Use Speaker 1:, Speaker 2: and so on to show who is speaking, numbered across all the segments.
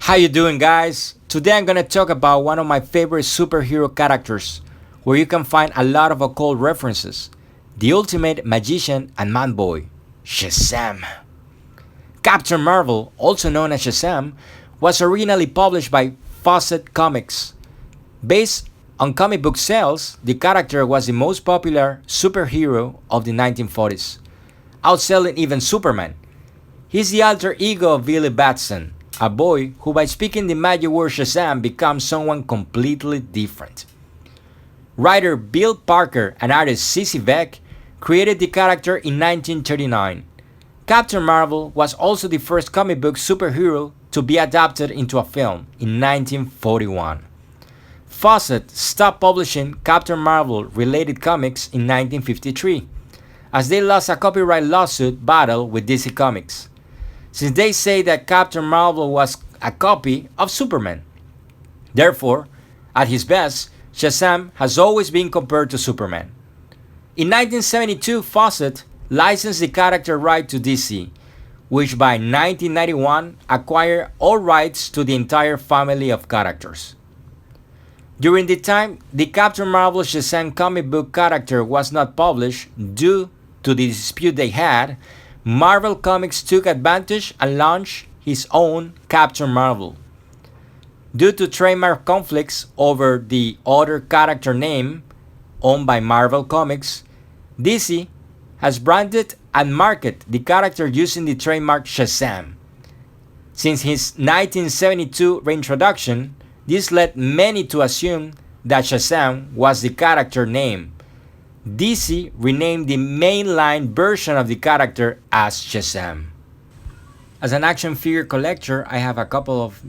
Speaker 1: How you doing, guys? Today I'm gonna talk about one of my favorite superhero characters, where you can find a lot of occult references. The ultimate magician and man-boy, Shazam. Captain Marvel, also known as Shazam, was originally published by Fawcett Comics. Based on comic book sales, the character was the most popular superhero of the 1940s, outselling even Superman. He's the alter ego of Billy Batson, a boy who by speaking the magic word Shazam becomes someone completely different. Writer Bill Parker and artist Cissy Beck created the character in 1939. Captain Marvel was also the first comic book superhero to be adapted into a film in 1941. Fawcett stopped publishing Captain Marvel related comics in 1953, as they lost a copyright lawsuit battle with DC Comics, since they say that Captain Marvel was a copy of Superman. Therefore, at his best, Shazam has always been compared to Superman. In 1972, Fawcett licensed the character right to DC, which by 1991 acquired all rights to the entire family of characters. During the time the Captain Marvel Shazam comic book character was not published due to the dispute they had, Marvel Comics took advantage and launched his own Captain Marvel. Due to trademark conflicts over the other character name owned by Marvel Comics, DC has branded and marketed the character using the trademark Shazam. Since his 1972 reintroduction, this led many to assume that Shazam was the character name. DC renamed the mainline version of the character as Shazam. As an action figure collector, I have a couple of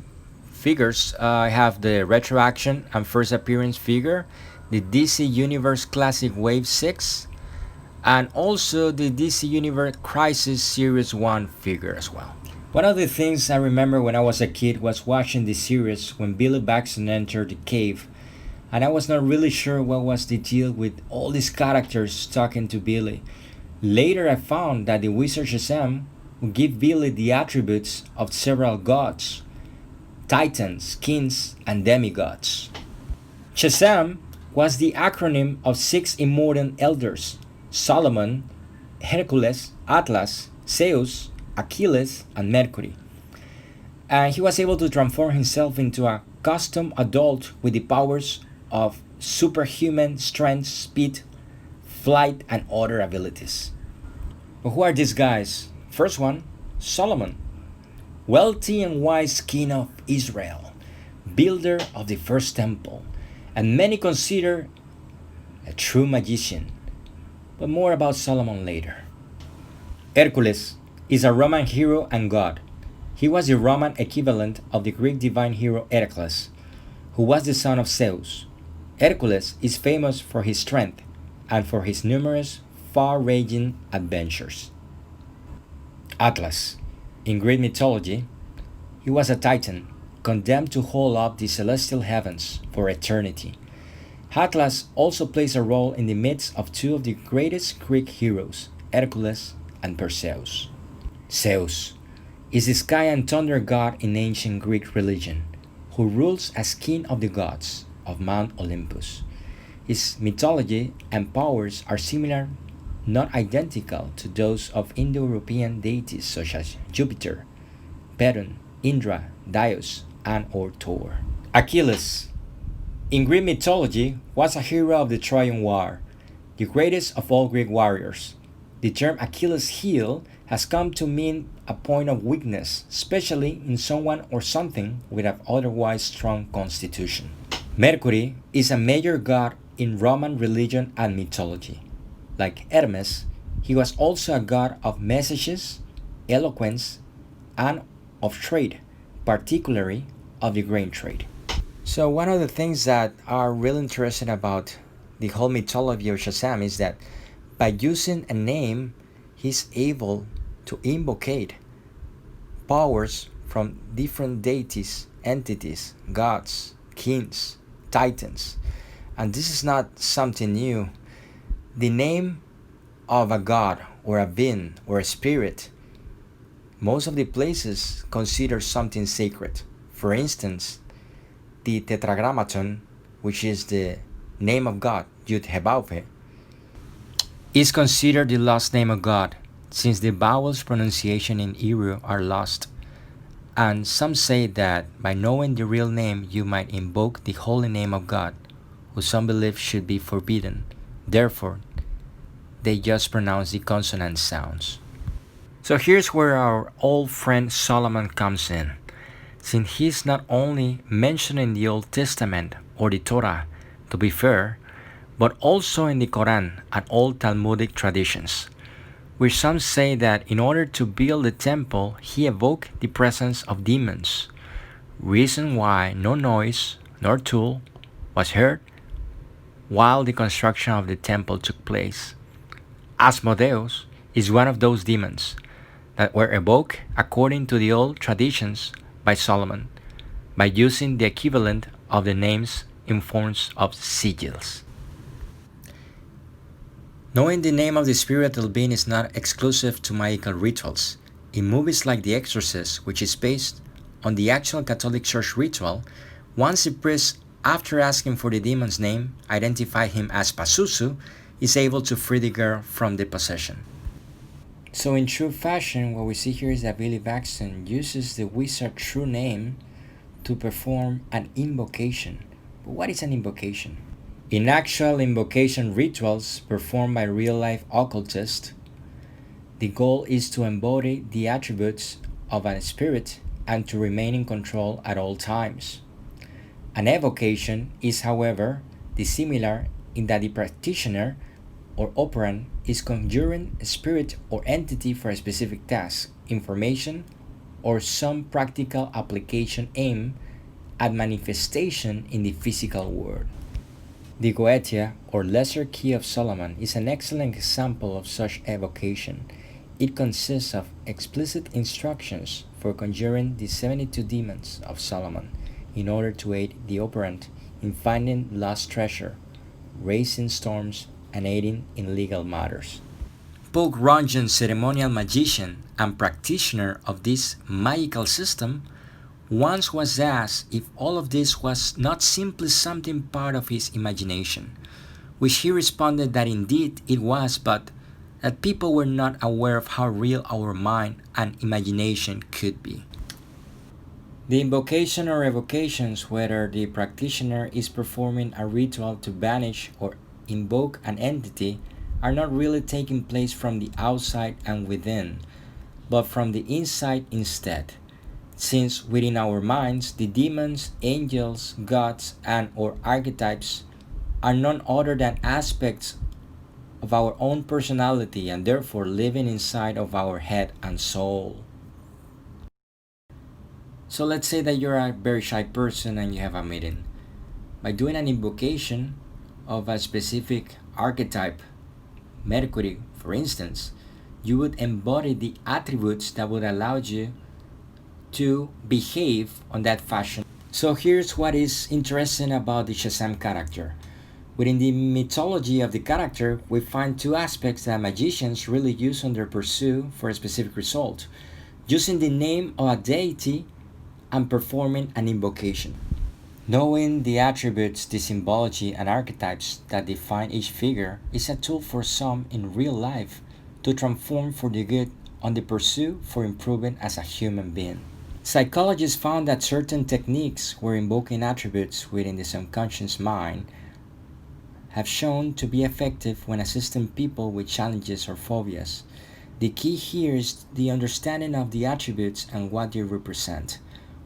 Speaker 1: figures. I have the Retro Action and First Appearance figure, the DC Universe Classic Wave 6, and also the DC Universe Crisis Series 1 figure as well. One of the things I remember when I was a kid was watching the series when Billy Batson entered the cave, and I was not really sure what was the deal with all these characters talking to Billy. Later I found that the wizard Shazam would give Billy the attributes of several gods, titans, kings, and demigods. Shazam was the acronym of 6 immortal elders: Solomon, Hercules, Atlas, Zeus, Achilles, and Mercury. And he was able to transform himself into a custom adult with the powers of superhuman strength, speed, flight, and other abilities. But who are these guys? First one, Solomon, wealthy and wise king of Israel, builder of the first temple, and many consider a true magician. But more about Solomon later. Hercules is a Roman hero and god. He was the Roman equivalent of the Greek divine hero Heracles, who was the son of Zeus. Hercules is famous for his strength and for his numerous far-ranging adventures. Atlas. In Greek mythology, he was a titan condemned to hold up the celestial heavens for eternity. Atlas also plays a role in the myths of two of the greatest Greek heroes, Hercules and Perseus. Zeus is the sky and thunder god in ancient Greek religion, who rules as king of the gods of Mount Olympus. His mythology and powers are similar, not identical, to those of Indo-European deities such as Jupiter, Perun, Indra, Dyaus, and or Thor. Achilles, in Greek mythology, was a hero of the Trojan War, the greatest of all Greek warriors. The term Achilles' heel has come to mean a point of weakness, especially in someone or something with an otherwise strong constitution. Mercury is a major god in Roman religion and mythology. Like Hermes, he was also a god of messages, eloquence, and of trade, particularly of the grain trade. So one of the things that are really interesting about the whole mythology of Shazam is that by using a name, he's able to invocate powers from different deities, entities, gods, kings, titans. And this is not something new. The name of a god or a being or a spirit, most of the places consider something sacred. For instance, the Tetragrammaton, which is the name of God, Yud Hebavhe, is considered the lost name of God, since the vowels pronunciation in Hebrew are lost. And some say that by knowing the real name you might invoke the holy name of God, who some believe should be forbidden. Therefore, they just pronounce the consonant sounds. So here's where our old friend Solomon comes in. Since he's not only mentioned in the Old Testament or the Torah, to be fair, but also in the Quran and all Talmudic traditions, where some say that in order to build the temple, he evoked the presence of demons, reason why no noise nor tool was heard while the construction of the temple took place. Asmodeus is one of those demons that were evoked according to the old traditions by Solomon, by using the equivalent of the names in forms of sigils. Knowing the name of the spiritual being is not exclusive to magical rituals. In movies like The Exorcist, which is based on the actual Catholic Church ritual, once the priest, after asking for the demon's name, identified him as Pazuzu, is able to free the girl from the possession. So in true fashion, what we see here is that Billy Baxton uses the wizard's true name to perform an invocation. But what is an invocation? In actual invocation rituals performed by real-life occultists, the goal is to embody the attributes of a spirit and to remain in control at all times. An evocation is, however, dissimilar in that the practitioner or operant is conjuring a spirit or entity for a specific task, information, or some practical application aimed at manifestation in the physical world. The Goetia, or Lesser Key of Solomon, is an excellent example of such evocation. It consists of explicit instructions for conjuring the 72 demons of Solomon in order to aid the operant in finding lost treasure, raising storms, and aiding in legal matters. Poke Runyon, ceremonial magician and practitioner of this magical system, once was asked if all of this was not simply something part of his imagination, which he responded that indeed it was, but that people were not aware of how real our mind and imagination could be. The invocation or evocations, whether the practitioner is performing a ritual to banish or invoke an entity, are not really taking place from the outside and within, but from the inside instead. Since within our minds, the demons, angels, gods, and or archetypes are none other than aspects of our own personality and therefore living inside of our head and soul. So let's say that you're a very shy person and you have a meeting. By doing an invocation of a specific archetype, Mercury for instance, you would embody the attributes that would allow you to behave on that fashion. So here's what is interesting about the Shazam character. Within the mythology of the character, we find two aspects that magicians really use on their pursuit for a specific result: using the name of a deity and performing an invocation. Knowing the attributes, the symbology, and archetypes that define each figure is a tool for some in real life to transform for the good on the pursuit for improving as a human being. Psychologists found that certain techniques where invoking attributes within the subconscious mind have shown to be effective when assisting people with challenges or phobias. The key here is the understanding of the attributes and what they represent,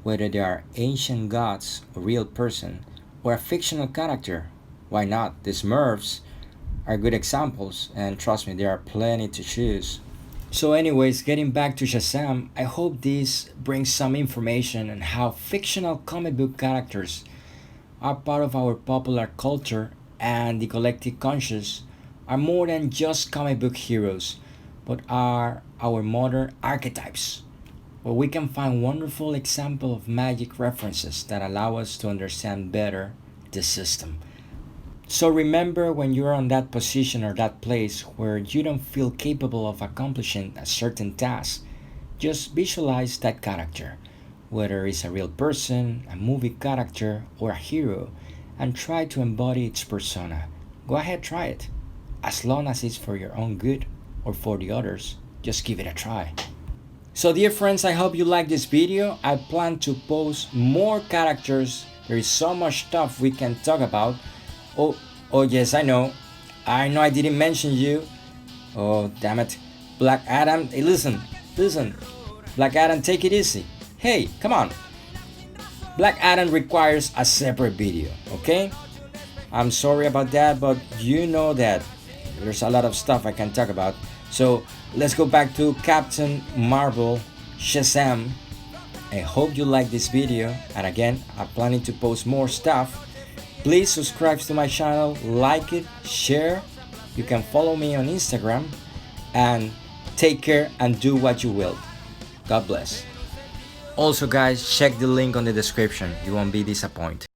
Speaker 1: whether they are ancient gods, a real person, or a fictional character. Why not? The Smurfs are good examples, and trust me, there are plenty to choose. So anyways, getting back to Shazam, I hope this brings some information on how fictional comic book characters are part of our popular culture and the collective conscious are more than just comic book heroes, but are our modern archetypes, where we can find wonderful examples of magic references that allow us to understand better the system. So remember, when you're on that position or that place where you don't feel capable of accomplishing a certain task, just visualize that character. whether it's a real person, a movie character, or a hero, and try to embody its persona. Go ahead, try it. As long as it's for your own good or for the others, just give it a try. So dear friends, I hope you like this video. I plan to post more characters. There is so much stuff we can talk about. Oh yes, I know I didn't mention you. Oh damn it. Black Adam, hey, listen. Black Adam, take it easy. Hey, come on. Black Adam requires a separate video, okay? I'm sorry about that, but you know that there's a lot of stuff I can talk about. So let's go back to Captain Marvel, Shazam. I hope you like this video, and again, I'm planning to post more stuff. Please subscribe to my channel, like it, share. You can follow me on Instagram, and take care and do what you will. God bless. Also guys, check the link on the description. You won't be disappointed.